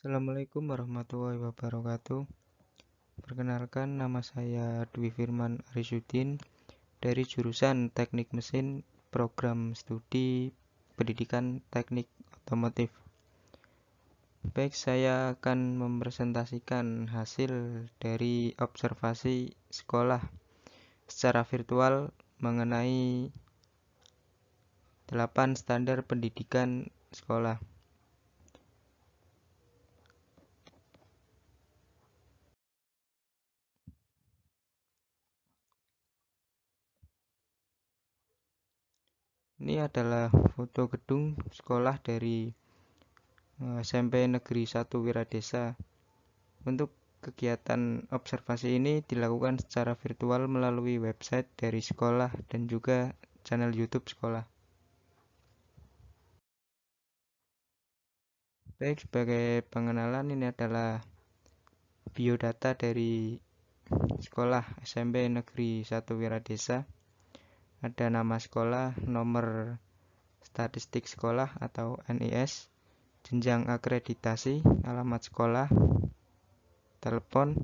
Assalamualaikum warahmatullahi wabarakatuh. Perkenalkan, nama saya Dwi Firman Arisudin dari jurusan Teknik Mesin Program Studi Pendidikan Teknik Otomotif. Baik, saya akan mempresentasikan hasil dari observasi sekolah secara virtual mengenai 8 standar pendidikan sekolah. Ini adalah foto gedung sekolah dari SMP Negeri 1 Wiradesa. Untuk kegiatan observasi ini dilakukan secara virtual melalui website dari sekolah dan juga channel YouTube sekolah. Baik, sebagai pengenalan, ini adalah biodata dari sekolah SMP Negeri 1 Wiradesa. Ada nama sekolah, nomor statistik sekolah atau NIS, jenjang akreditasi, alamat sekolah, telepon,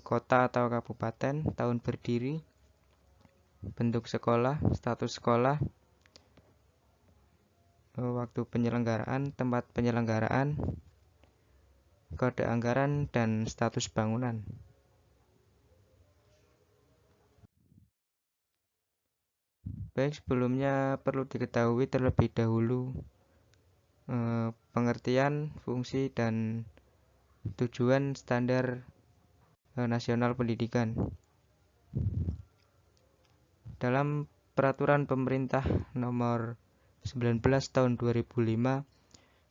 kota atau kabupaten, tahun berdiri, bentuk sekolah, status sekolah, waktu penyelenggaraan, tempat penyelenggaraan, kode anggaran, dan status bangunan. Baik, sebelumnya perlu diketahui terlebih dahulu pengertian, fungsi, dan tujuan standar nasional pendidikan. Dalam peraturan pemerintah nomor 19 tahun 2005,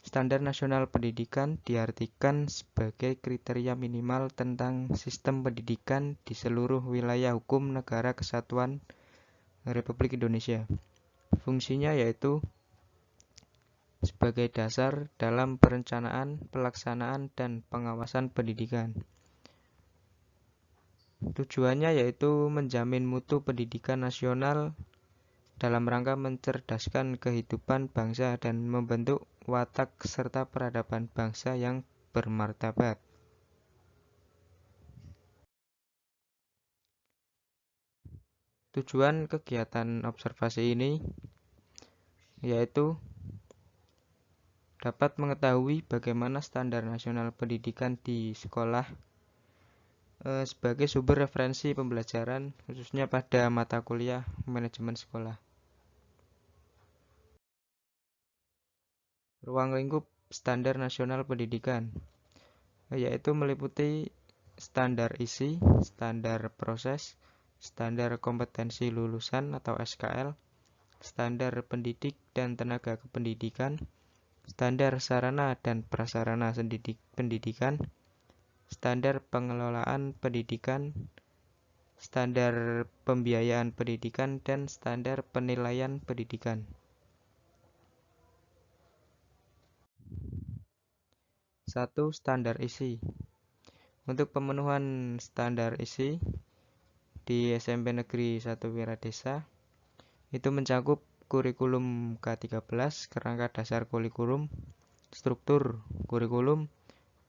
standar nasional pendidikan diartikan sebagai kriteria minimal tentang sistem pendidikan di seluruh wilayah hukum Negara Kesatuan Republik Indonesia. Fungsinya yaitu sebagai dasar dalam perencanaan, pelaksanaan, dan pengawasan pendidikan. Tujuannya yaitu menjamin mutu pendidikan nasional dalam rangka mencerdaskan kehidupan bangsa dan membentuk watak serta peradaban bangsa yang bermartabat. Tujuan kegiatan observasi ini yaitu dapat mengetahui bagaimana standar nasional pendidikan di sekolah sebagai sumber referensi pembelajaran, khususnya pada mata kuliah manajemen sekolah. Ruang lingkup standar nasional pendidikan yaitu meliputi standar isi, standar proses, standar kompetensi lulusan atau SKL, standar pendidik dan tenaga kependidikan, standar sarana dan prasarana pendidikan, standar pengelolaan pendidikan, standar pembiayaan pendidikan, dan standar penilaian pendidikan. Satu, standar isi. Untuk pemenuhan standar isi di SMP Negeri 1 Wiradesa itu mencakup kurikulum K13, kerangka dasar kurikulum, struktur kurikulum,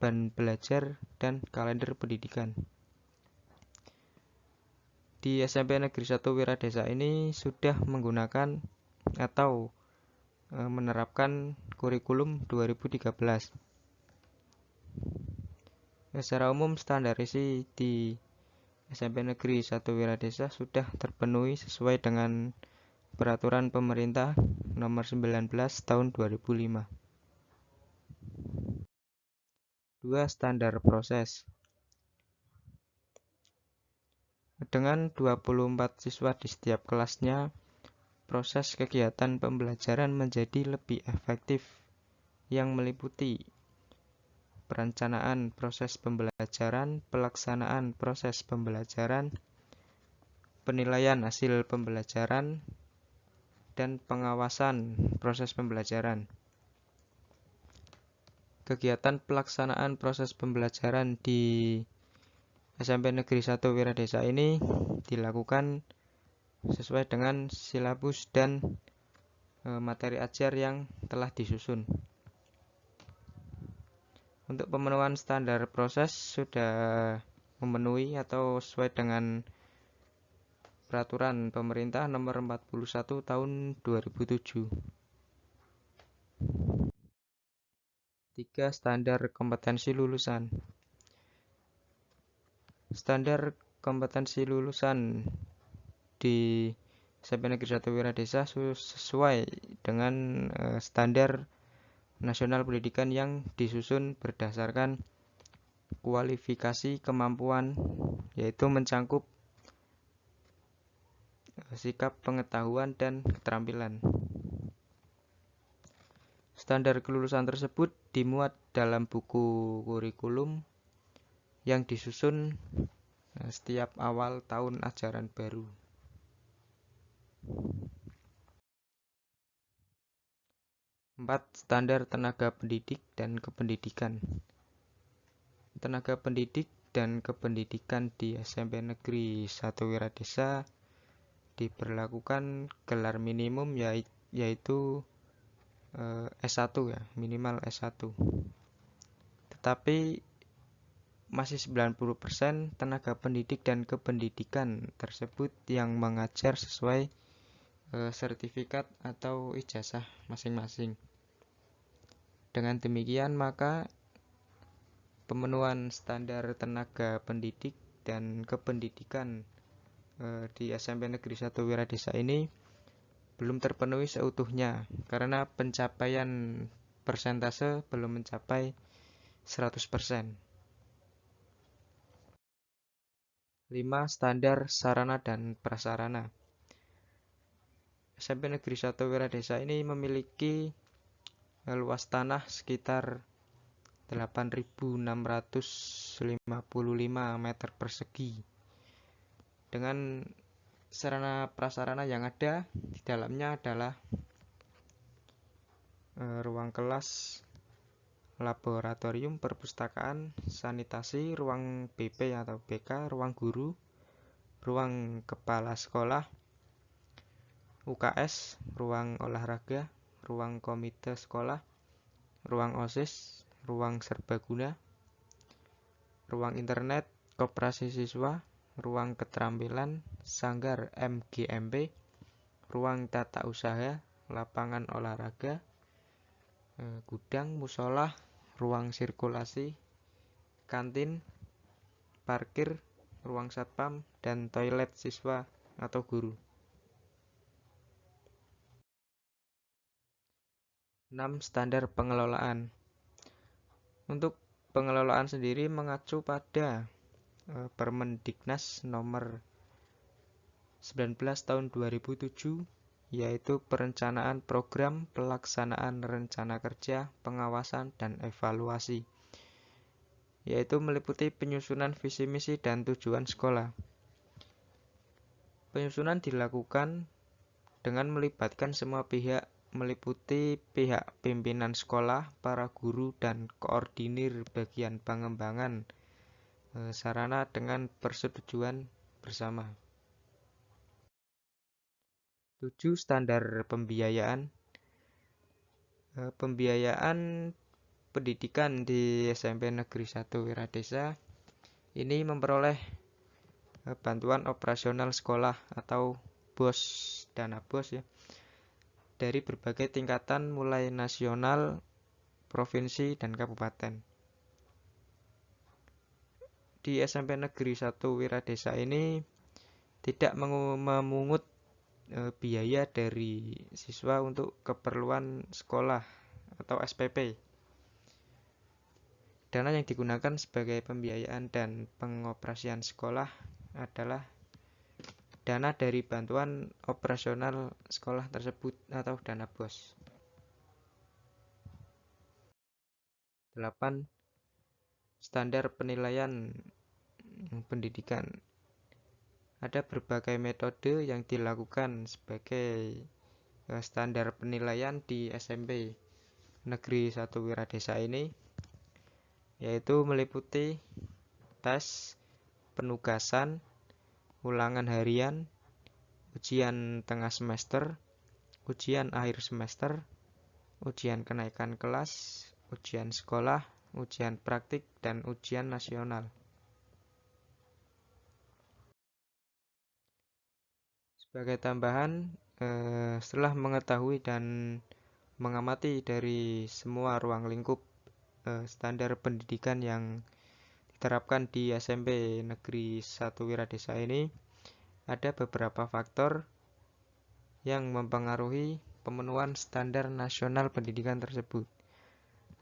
bahan belajar, dan kalender pendidikan. Di SMP Negeri 1 Wiradesa ini sudah menggunakan atau menerapkan kurikulum 2013. Secara umum standar isi di SMP Negeri 1 Wiradesa sudah terpenuhi sesuai dengan Peraturan Pemerintah Nomor 19 Tahun 2005. 2. Standar proses. Dengan 24 siswa di setiap kelasnya, proses kegiatan pembelajaran menjadi lebih efektif yang meliputi perencanaan proses pembelajaran, pelaksanaan proses pembelajaran, penilaian hasil pembelajaran, dan pengawasan proses pembelajaran. Kegiatan pelaksanaan proses pembelajaran di SMP Negeri 1 Wiradesa ini dilakukan sesuai dengan silabus dan materi ajar yang telah disusun. Untuk pemenuhan standar proses sudah memenuhi atau sesuai dengan Peraturan Pemerintah Nomor 41 Tahun 2007. 3. Standar kompetensi lulusan. Standar kompetensi lulusan di SMP Negeri 1 Wiradesa sesuai dengan standar nasional pendidikan yang disusun berdasarkan kualifikasi kemampuan, yaitu mencangkup sikap pengetahuan dan keterampilan. Standar kelulusan tersebut dimuat dalam buku kurikulum yang disusun setiap awal tahun ajaran baru. 4. Standar tenaga pendidik dan kependidikan. Tenaga pendidik dan kependidikan di SMP Negeri 1 Wiradesa diberlakukan gelar minimum yaitu S1 ya, minimal S1. Tetapi masih 90% tenaga pendidik dan kependidikan tersebut yang mengajar sesuai sertifikat atau ijazah masing-masing. Dengan demikian maka pemenuhan standar tenaga pendidik dan kependidikan di SMP Negeri 1 Wiradesa ini belum terpenuhi seutuhnya karena pencapaian persentase belum mencapai 100%. 5. Standar sarana dan prasarana. SMP Negeri 1 Wiradesa ini memiliki luas tanah sekitar 8.655 meter persegi dengan sarana prasarana yang ada di dalamnya adalah ruang kelas, laboratorium, perpustakaan, sanitasi, ruang BP atau BK, ruang guru, ruang kepala sekolah, UKS, ruang olahraga, ruang komite sekolah, ruang OSIS, ruang serbaguna, ruang internet, koperasi siswa, ruang keterampilan, sanggar MGMP, ruang tata usaha, lapangan olahraga, gudang, musola, ruang sirkulasi, kantin, parkir, ruang satpam, dan toilet siswa atau guru. 6. Standar pengelolaan. Untuk pengelolaan sendiri mengacu pada Permendiknas nomor 19 tahun 2007, yaitu perencanaan program, pelaksanaan rencana kerja, pengawasan, dan evaluasi, yaitu meliputi penyusunan visi misi dan tujuan sekolah. Penyusunan dilakukan dengan melibatkan semua pihak, meliputi pihak pimpinan sekolah, para guru, dan koordinir bagian pengembangan sarana dengan persetujuan bersama. 7. Standar pembiayaan. Pembiayaan pendidikan di SMP Negeri 1 Wiradesa ini memperoleh bantuan operasional sekolah atau BOS, dana BOS ya, dari berbagai tingkatan mulai nasional, provinsi, dan kabupaten. Di SMP Negeri 1 Wiradesa ini tidak memungut biaya dari siswa untuk keperluan sekolah atau SPP. Dana yang digunakan sebagai pembiayaan dan pengoperasian sekolah adalah dana dari bantuan operasional sekolah tersebut atau dana BOS. 8. Standar penilaian pendidikan. Ada berbagai metode yang dilakukan sebagai standar penilaian di SMP Negeri 1 Wiradesa ini, yaitu meliputi tes, penugasan, ulangan harian, ujian tengah semester, ujian akhir semester, ujian kenaikan kelas, ujian sekolah, ujian praktik, dan ujian nasional. Sebagai tambahan, setelah mengetahui dan mengamati dari semua ruang lingkup standar pendidikan yang diterapkan di SMP Negeri 1 Wiradesa ini, ada beberapa faktor yang mempengaruhi pemenuhan standar nasional pendidikan tersebut.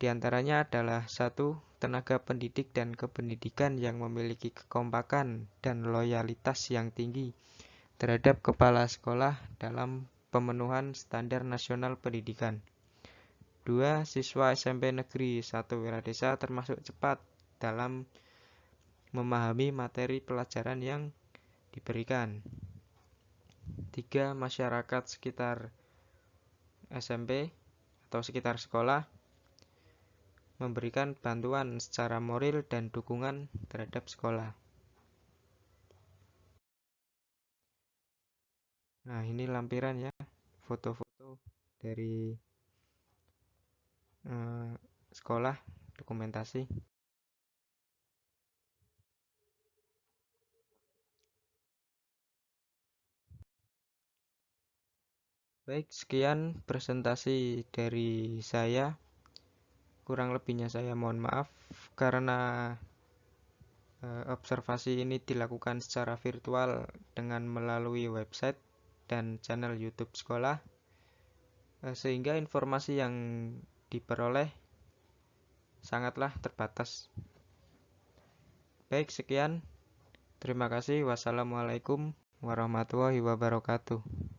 Di antaranya adalah 1. Tenaga pendidik dan kependidikan yang memiliki kekompakan dan loyalitas yang tinggi terhadap kepala sekolah dalam pemenuhan standar nasional pendidikan. 2. Siswa SMP Negeri 1 Wiradesa termasuk cepat dalam memahami materi pelajaran yang diberikan. 3. Masyarakat sekitar SMP atau sekitar sekolah memberikan bantuan secara moral dan dukungan terhadap sekolah. Nah, ini lampiran ya, foto-foto dari sekolah, dokumentasi. Baik, sekian presentasi dari saya. Kurang lebihnya saya mohon maaf karena observasi ini dilakukan secara virtual dengan melalui website dan channel YouTube sekolah, sehingga informasi yang diperoleh sangatlah terbatas. Baik, sekian. Terima kasih. Wassalamualaikum warahmatullahi wabarakatuh.